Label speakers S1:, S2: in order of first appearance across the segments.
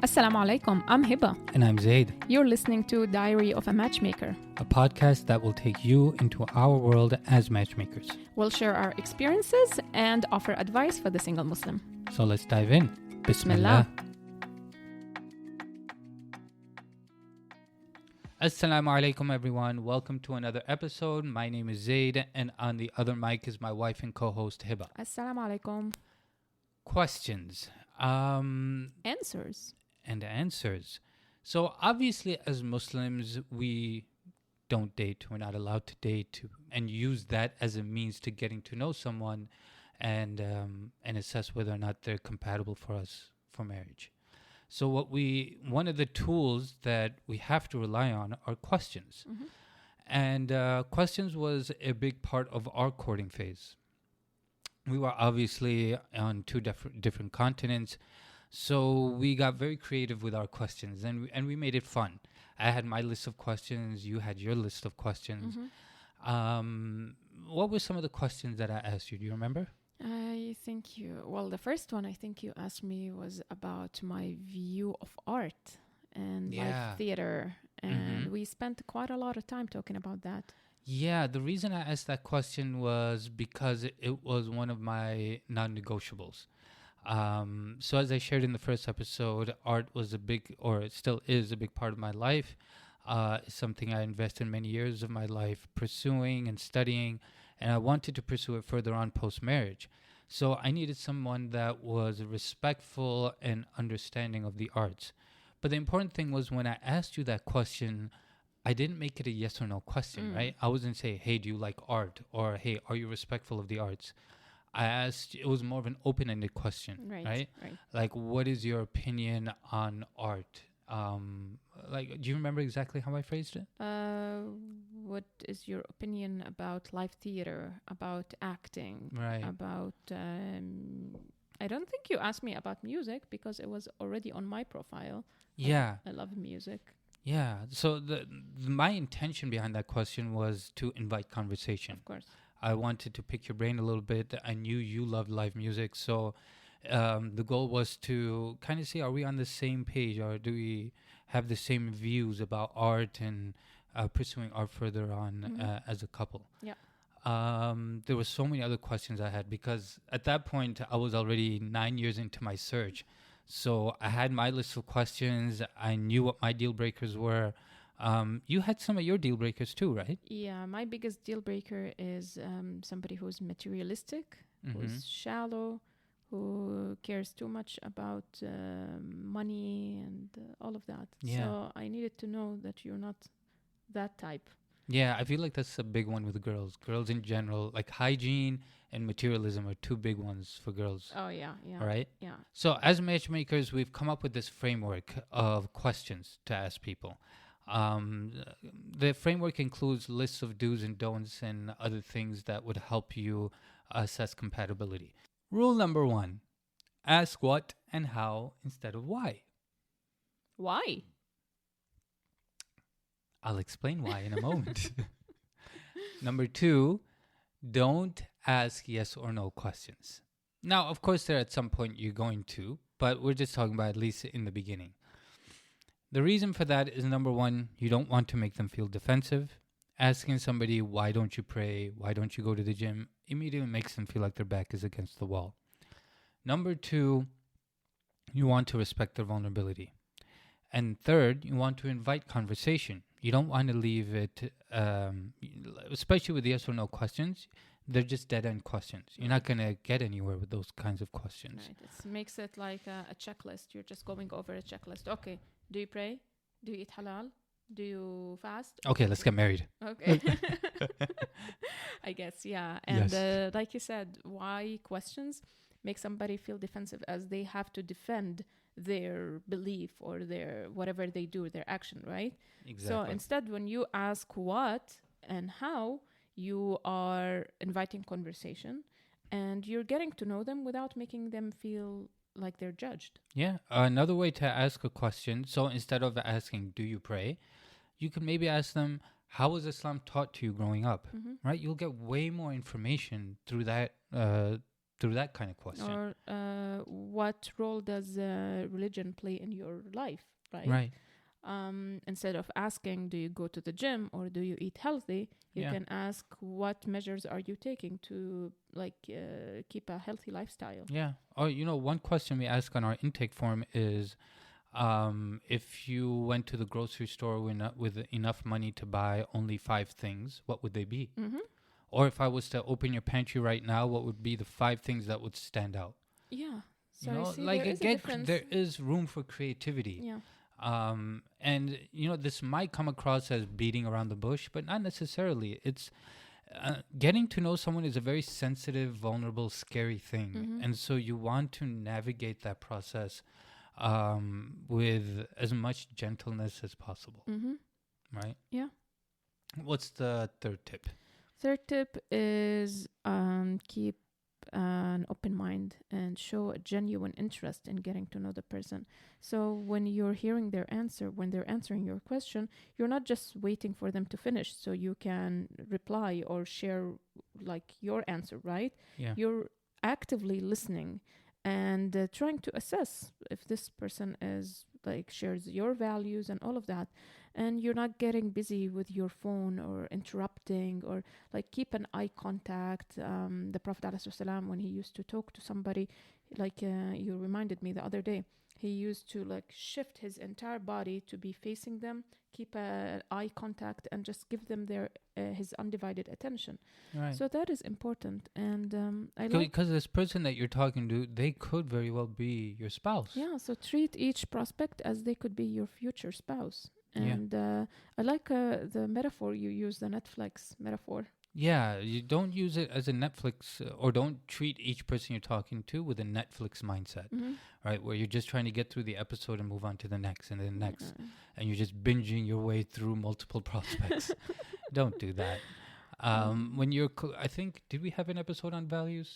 S1: Assalamu alaikum, I'm Hiba.
S2: And I'm Zaid,
S1: You're listening to Diary of a Matchmaker.
S2: a podcast that will take you into our world as matchmakers.
S1: We'll share our experiences and offer advice for the single Muslim.
S2: So let's dive in.
S1: Bismillah.
S2: Assalamu alaikum everyone. Welcome to another episode. My name is Zaid and on the other mic is my wife and co-host Hiba.
S1: Assalamu alaikum.
S2: Questions.
S1: Answers.
S2: And answers. So obviously as Muslims we don't date. We're not allowed to date and use that as a means to getting to know someone and assess whether or not they're compatible for us for marriage. So one of the tools that we have to rely on are questions.
S1: Mm-hmm.
S2: And questions was a big part of our courting phase. We were obviously on two different continents, so we got very creative with our questions, and we made it fun. I had my list of questions, you had your list of questions.
S1: Mm-hmm.
S2: What were some of the questions that I asked you? Do you remember?
S1: The first one I think you asked me was about my view of art and live theater. And we spent quite a lot of time talking about that.
S2: Yeah, the reason I asked that question was because it was one of my non-negotiables. So as I shared in the first episode, art was it still is a big part of my life. It's something I invested many years of my life pursuing and studying, and I wanted to pursue it further on post-marriage. So I needed someone that was respectful and understanding of the arts. But the important thing was when I asked you that question, I didn't make it a yes or no question, right? I wasn't saying, hey, do you like art? Or, hey, are you respectful of the arts? I asked, it was more of an open-ended question, right? Like, what is your opinion on art? Do you remember exactly how I phrased it?
S1: What is your opinion about live theater, about acting,
S2: right?
S1: About, I don't think you asked me about music because it was already on my profile.
S2: Yeah.
S1: I love music.
S2: Yeah. So my intention behind that question was to invite conversation.
S1: Of course.
S2: I wanted to pick your brain a little bit. I knew you loved live music. So the goal was to kind of see, are we on the same page or do we have the same views about art and pursuing art further on as a couple?
S1: Yeah.
S2: There were so many other questions I had because at that point I was already 9 years into my search. So I had my list of questions. I knew what my deal breakers were. You had some of your deal breakers too, right?
S1: Yeah, my biggest deal breaker is somebody who's materialistic, who's shallow, who cares too much about money and all of that.
S2: Yeah.
S1: So I needed to know that you're not that type.
S2: Yeah, I feel like that's a big one with girls. Girls in general, like hygiene and materialism are two big ones for girls.
S1: Oh, yeah.
S2: Right?
S1: Yeah.
S2: So as matchmakers, we've come up with this framework of questions to ask people. The framework includes lists of do's and don'ts and other things that would help you assess compatibility. Rule number 1, ask what and how instead of why.
S1: Why?
S2: I'll explain why in a moment. Number 2, don't ask yes or no questions. Now, of course, there at some point you're going to, but we're just talking about at least in the beginning. The reason for that is number 1, you don't want to make them feel defensive. Asking somebody, why don't you pray? Why don't you go to the gym? Immediately makes them feel like their back is against the wall. Number 2, you want to respect their vulnerability. And third, you want to invite conversation. You don't want to leave it, especially with yes or no questions. They're just dead-end questions. You're not going to get anywhere with those kinds of questions.
S1: Right. It makes it like a checklist. You're just going over a checklist. Okay. Do you pray? Do you eat halal? Do you fast?
S2: Okay, let's get married.
S1: Okay. I guess, yeah. And
S2: yes.
S1: Like you said, why questions make somebody feel defensive as they have to defend their belief or their whatever they do, their action, right?
S2: Exactly.
S1: So instead, when you ask what and how, you are inviting conversation and you're getting to know them without making them feel like they're judged.
S2: Yeah. Another way to ask a question, so instead of asking, do you pray? You can maybe ask them, how was Islam taught to you growing up? Right? You'll get way more information through that through that kind of question.
S1: Or what role does religion play in your life, right?
S2: Right.
S1: Instead of asking, do you go to the gym or do you eat healthy? You can ask, what measures are you taking to keep a healthy lifestyle?
S2: Yeah. Or, one question we ask on our intake form is, if you went to the grocery store with enough money to buy only 5 things, what would they be?
S1: Mm-hmm.
S2: Or if I was to open your pantry right now, what would be the 5 things that would stand out?
S1: Yeah. So
S2: there is room for creativity.
S1: Yeah.
S2: And this might come across as beating around the bush, but not necessarily. It's getting to know someone is a very sensitive, vulnerable, scary thing.
S1: Mm-hmm.
S2: And so you want to navigate that process with as much gentleness as possible.
S1: Mm-hmm.
S2: Right?
S1: Yeah.
S2: What's the third tip?
S1: Third tip is keep an open mind and show a genuine interest in getting to know the person. So when you're hearing their answer, when they're answering your question, you're not just waiting for them to finish so you can reply or share your answer, right?
S2: Yeah.
S1: You're actively listening and trying to assess if this person is shares your values and all of that. And you're not getting busy with your phone or interrupting, or keep an eye contact. The Prophet ﷺ, when he used to talk to somebody, you reminded me the other day, he used to shift his entire body to be facing them, keep an eye contact, and just give them his undivided attention.
S2: Right.
S1: So that is important. And
S2: because this person that you're talking to, they could very well be your spouse.
S1: Yeah, so treat each prospect as they could be your future spouse. And I like the metaphor you use, the Netflix metaphor.
S2: Yeah, you don't use it as a Netflix, or don't treat each person you're talking to with a Netflix mindset, right? Where you're just trying to get through the episode and move on to the next and the next, and you're just binging your way through multiple prospects. Don't do that. When you're, I think, did we have an episode on values?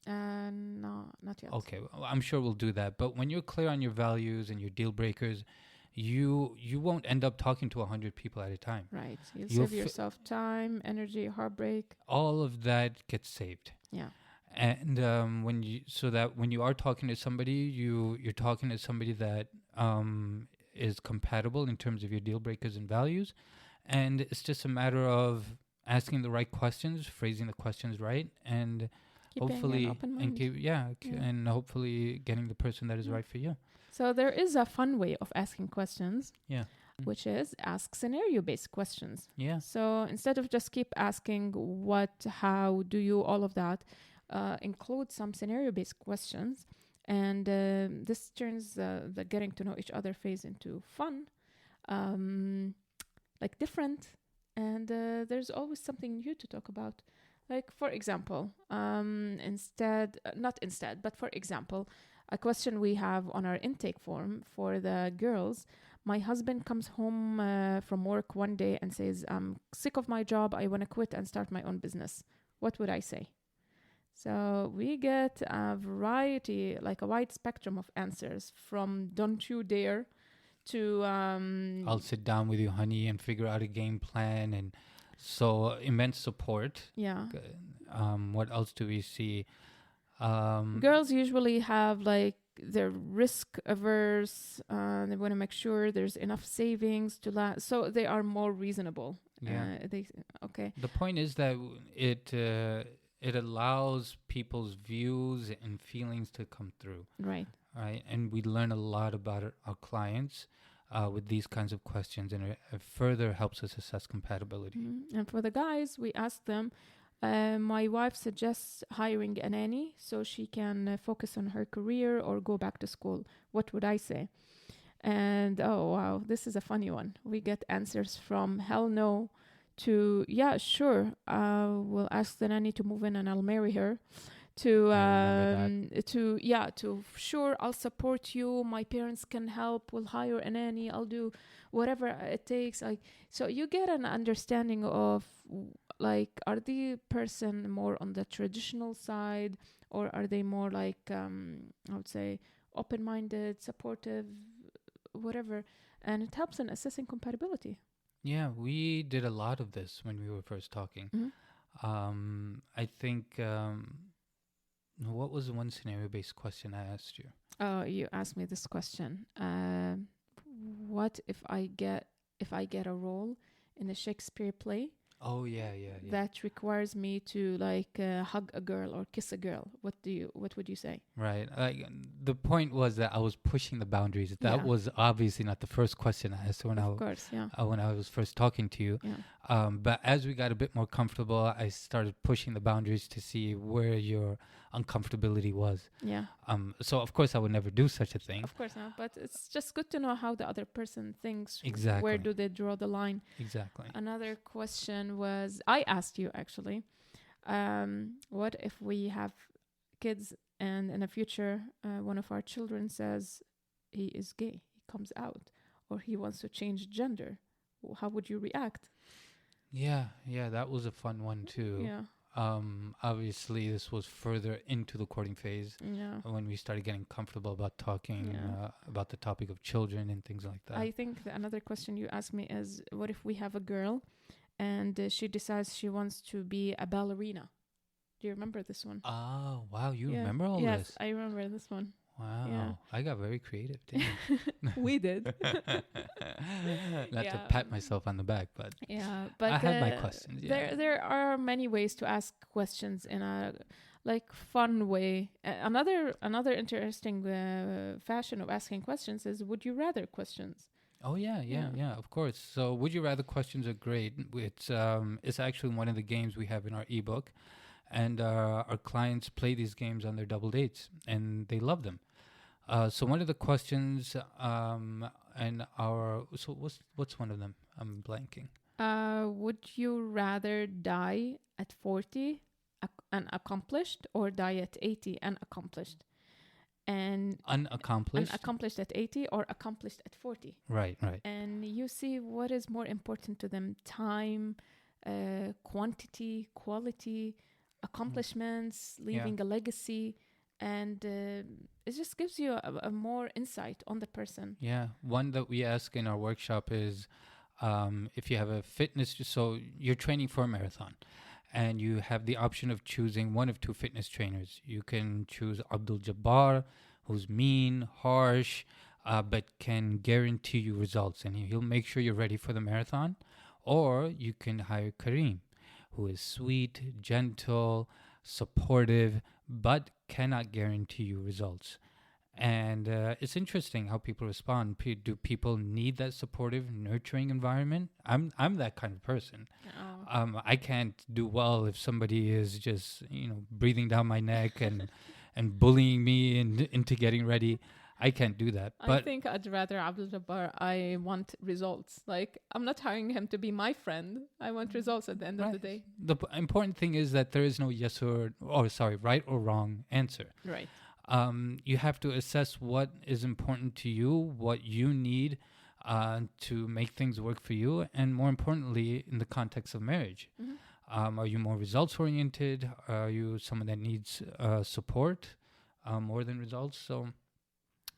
S1: No, not yet.
S2: Okay, well, I'm sure we'll do that. But when you're clear on your values and your deal breakers, you won't end up talking to 100 people at a time.
S1: Right. You'll save yourself time, energy, heartbreak.
S2: All of that gets saved.
S1: Yeah.
S2: And when you are talking to somebody, you're talking to somebody that is compatible in terms of your deal breakers and values, and it's just a matter of asking the right questions, phrasing the questions right, and hopefully and hopefully getting the person that is right for you.
S1: So there is a fun way of asking questions.
S2: Yeah.
S1: Which is ask scenario-based questions.
S2: Yeah.
S1: So instead of just keep asking what, how, do you, all of that, include some scenario-based questions. And this turns the getting to know each other phase into fun, different. And there's always something new to talk about. For example, for example, a question we have on our intake form for the girls: my husband comes home from work one day and says, I'm sick of my job, I want to quit and start my own business. What would I say? So we get a variety, a wide spectrum of answers, from don't you dare to...
S2: I'll sit down with you, honey, and figure out a game plan, and so immense support.
S1: Yeah.
S2: What else do we see?
S1: Girls usually have they're risk averse. They want to make sure there's enough savings to last, so they are more reasonable.
S2: Yeah.
S1: Okay.
S2: The point is that it allows people's views and feelings to come through.
S1: Right.
S2: Right. And we learn a lot about our clients with these kinds of questions, and it further helps us assess compatibility.
S1: Mm-hmm. And for the guys, we ask them, my wife suggests hiring a nanny so she can focus on her career or go back to school. What would I say? And oh wow, this is a funny one. We get answers from hell no to yeah, sure, we'll ask the nanny to move in and I'll marry her, to sure, I'll support you, my parents can help, we'll hire a nanny, I'll do whatever it takes. So you get an understanding of are the person more on the traditional side, or are they more I would say open-minded, supportive, whatever, and it helps in assessing compatibility.
S2: Yeah, we did a lot of this when we were first talking.
S1: Mm-hmm.
S2: I think What was the one scenario-based question I asked you?
S1: Oh, you asked me this question. What if I get a role in a Shakespeare play
S2: Oh yeah, yeah, yeah.
S1: that requires me to like hug a girl or kiss a girl? What would you say?
S2: Right. Like the point was that I was pushing the boundaries. That
S1: Yeah,
S2: was obviously not the first question I asked
S1: of course. Yeah,
S2: when I was first talking to you.
S1: yeah,
S2: But as we got a bit more comfortable, I started pushing the boundaries to see where your uncomfortability was.
S1: yeah.
S2: So of course I would never do such a thing.
S1: Of course not. But it's just good to know how the other person thinks.
S2: Exactly.
S1: Where do they draw the line?
S2: Exactly.
S1: Another question was I asked you actually. What if we have kids and in the future one of our children says he is gay, he comes out, or he wants to change gender? How would you react?
S2: Yeah, yeah, that was a fun one too.
S1: Yeah,
S2: Obviously this was further into the courting phase
S1: yeah,
S2: when we started getting comfortable about talking
S1: yeah.
S2: about the topic of children and things like that.
S1: I think another question you asked me is what if we have a girl and she decides she wants to be a ballerina? Do you remember this one?
S2: Oh, wow, you
S1: Yeah.
S2: remember all
S1: Yes,
S2: this?
S1: I remember this one.
S2: Wow,
S1: Yeah.
S2: I got very creative, didn't
S1: We did.
S2: Not to
S1: Yeah.
S2: pat myself on the back, but
S1: Yeah, but
S2: I had my questions. Yeah.
S1: there are many ways to ask questions in a like fun way. Another interesting fashion of asking questions is would you rather questions.
S2: Oh yeah, yeah,
S1: Yeah.
S2: yeah. Of course. So, would you rather questions are great. It's actually one of the games we have in our ebook, and our clients play these games on their double dates, and they love them. So one of the questions, and our so what's one of them? I'm blanking.
S1: Would you rather die at 40 and accomplished or die at 80 and accomplished? And
S2: Unaccomplished.
S1: unaccomplished at 80 or accomplished at 40?
S2: Right, right.
S1: And you see what is more important to them: time, quantity, quality, accomplishments, leaving a legacy. And it just gives you a more insight on the person.
S2: Yeah, one that we ask in our workshop is if you have a fitness, so you're training for a marathon and you have the option of choosing one of two fitness trainers. You can choose Abdul Jabbar, who's mean, harsh, but can guarantee you results and he'll make sure you're ready for the marathon. Or you can hire Kareem, who is sweet, gentle, supportive, but cannot guarantee you results. And it's interesting how people respond. Do people need that supportive, nurturing environment? I'm that kind of person.
S1: Oh.
S2: I can't do well if somebody is just breathing down my neck and bullying me into getting ready. I can't do that. But
S1: I think I'd rather Abdul Jabbar. I want results. Like, I'm not hiring him to be my friend. I want results at the end of the day.
S2: The important thing is that there is no right or wrong answer.
S1: Right.
S2: You have to assess what is important to you, what you need to make things work for you, and more importantly, in the context of marriage.
S1: Mm-hmm.
S2: Are you more results-oriented? Are you someone that needs support more than results? So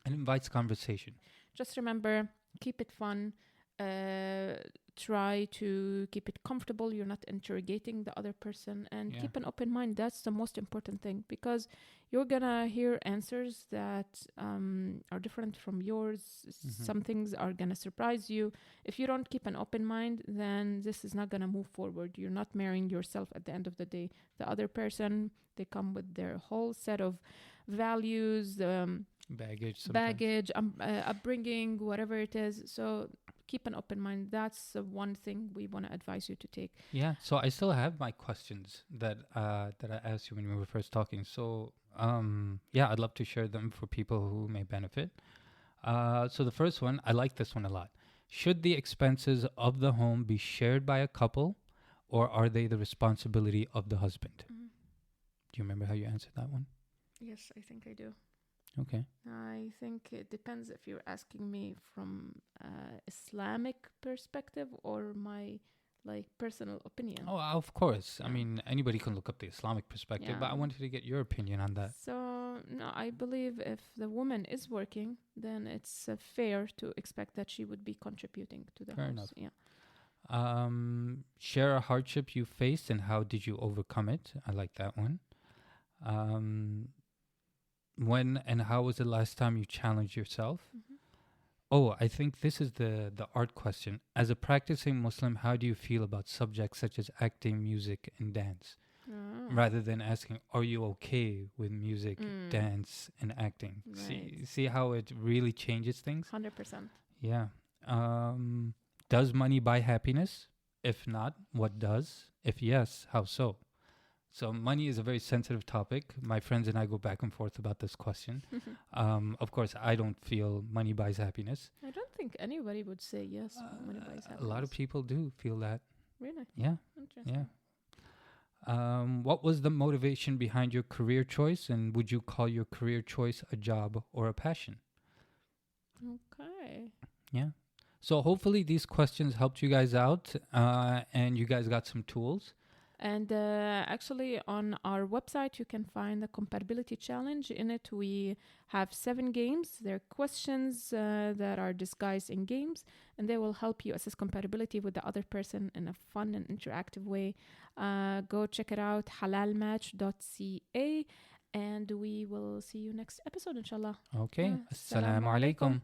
S2: it invites conversation.
S1: Just remember, keep it fun. Try to keep it comfortable. You're not interrogating the other person, and keep an open mind. That's the most important thing, because you're gonna hear answers that are different from yours.
S2: Mm-hmm.
S1: Some things are gonna surprise you. If you don't keep an open mind, then this is not gonna move forward. You're not marrying yourself at the end of the day. The other person, they come with their whole set of values, baggage, upbringing, whatever it is. So keep an open mind. That's one thing we want to advise you to take.
S2: Yeah. So I still have my questions that I asked you when we were first talking. So I'd love to share them for people who may benefit. So the first one, I like this one a lot. Should the expenses of the home be shared by a couple, or are they the responsibility of the husband?
S1: Mm-hmm.
S2: Do you remember how you answered that one?
S1: Yes, I think I do.
S2: Okay.
S1: I think it depends if you're asking me from Islamic perspective or my personal opinion.
S2: Oh, of course. I mean, anybody can look up the Islamic perspective, but I wanted to get your opinion on that.
S1: So, no, I believe if the woman is working, then it's fair to expect that she would be contributing to the
S2: Fair
S1: house.
S2: enough.
S1: Yeah.
S2: Share a hardship you faced and how did you overcome it? I like that one. Um, when and how was the last time you challenged yourself?
S1: Mhm.
S2: Oh, I think this is the art question. As a practicing Muslim, how do you feel about subjects such as acting, music, and dance?
S1: Oh.
S2: Rather than asking, "Are you okay with music,
S1: Mm.
S2: dance, and acting?"
S1: Right.
S2: See how it really changes things.
S1: 100%.
S2: Yeah. Um, does money buy happiness? If not, what does? If yes, how so? So money is a very sensitive topic. My friends and I go back and forth about this question. Of course, I don't feel money buys happiness.
S1: I don't think anybody would say yes. Money buys
S2: A lot of
S1: happiness.
S2: people do feel that.
S1: Really
S2: Yeah, yeah.
S1: interesting.
S2: What was the motivation behind your career choice, and would you call your career choice a job or a passion?
S1: Okay.
S2: Yeah. So hopefully these questions helped you guys out, and you guys got some tools.
S1: And actually, on our website, you can find the compatibility challenge. In it, we have 7 games. They're questions that are disguised in games, and they will help you assess compatibility with the other person in a fun and interactive way. Go check it out, halalmatch.ca, and we will see you next episode, inshallah.
S2: Okay.
S1: Assalamu
S2: Assalamu
S1: alaikum.
S2: alaikum.